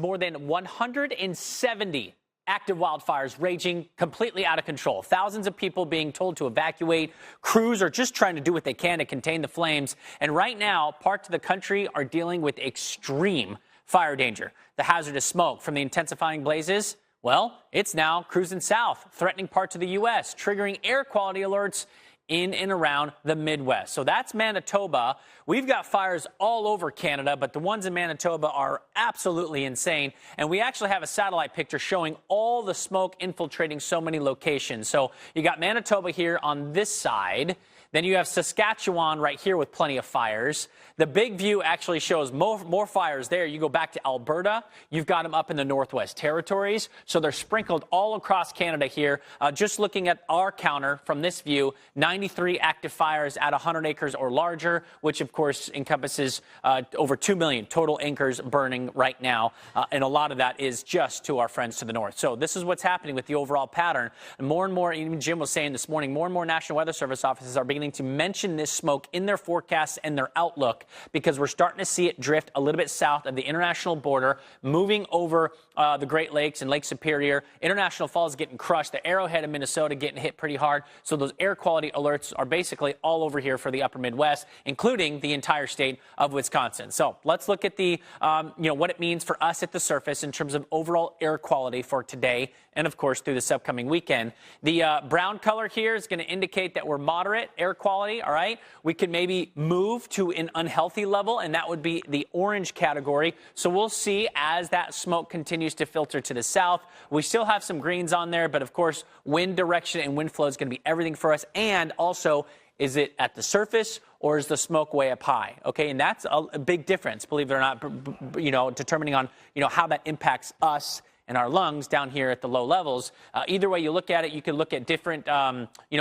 More than 170 active wildfires raging completely out of control. Thousands of people being told to evacuate. Crews are just trying to do what they can to contain the flames. And right now, parts of the country are dealing with extreme fire danger. The hazardous smoke from the intensifying blazes, well, it's now cruising south, threatening parts of the U.S., triggering air quality alerts in and around the Midwest. So that's Manitoba. We've got fires all over Canada, but the ones in Manitoba are absolutely insane. And we actually have a satellite picture showing all the smoke infiltrating so many locations. So you got Manitoba here on this side. Then you have Saskatchewan right here with plenty of fires. The big view actually shows more fires there. You go back to Alberta, you've got them up in the Northwest Territories. So they're sprinkled all across Canada here. Just looking at our counter from this view, 93 active fires at 100 acres or larger, which of course encompasses over 2 million total acres burning right now. And a lot of that is just to our friends to the north. So this is what's happening with the overall pattern. And more, even Jim was saying this morning, more and more National Weather Service offices are beginning to mention this smoke in their forecasts and their outlook, because we're starting to see it drift a little bit south of the international border, moving over the Great Lakes and Lake Superior. International Falls getting crushed. The Arrowhead of Minnesota getting hit pretty hard. So those air quality alerts are basically all over here for the upper Midwest, including the entire state of Wisconsin. So let's look at the, what it means for us at the surface in terms of overall air quality for today and, of course, through this upcoming weekend. The brown color here is going to indicate that we're moderate air quality, all right? We could maybe move to an unhealthy level, and that would be the orange category. So we'll see as that smoke continues to filter to the south. We still have some greens on there, but, of course, wind direction and wind flow is going to be everything for us. And also, is it at the surface or is the smoke way up high? Okay, and that's a big difference, believe it or not, determining on, how that impacts us and our lungs down here at the low levels. Either way you look at it, you can look at different,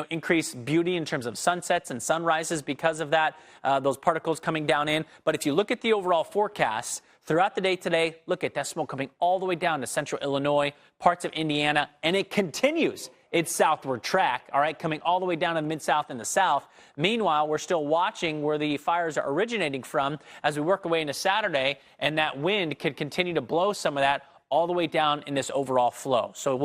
increased beauty in terms of sunsets and sunrises because of that, those particles coming down in. But if you look at the overall forecast, throughout the day today, look at that smoke coming all the way down to central Illinois, parts of Indiana, and it continues its southward track, all right, coming all the way down to the Mid-South and the South. Meanwhile, we're still watching where the fires are originating from as we work away into Saturday, and that wind could continue to blow some of that all the way down in this overall flow. So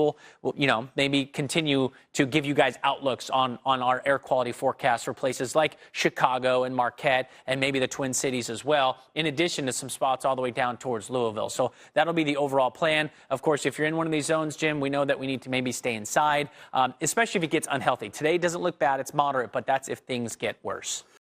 we'll maybe continue to give you guys outlooks on our air quality forecast for places like Chicago and Marquette and maybe the Twin Cities as well, in addition to some spots all the way down towards Louisville. So that'll be the overall plan. Of course, if you're in one of these zones, Jim, we know that we need to maybe stay inside, especially if it gets unhealthy. Today doesn't look bad. It's moderate, but that's if things get worse.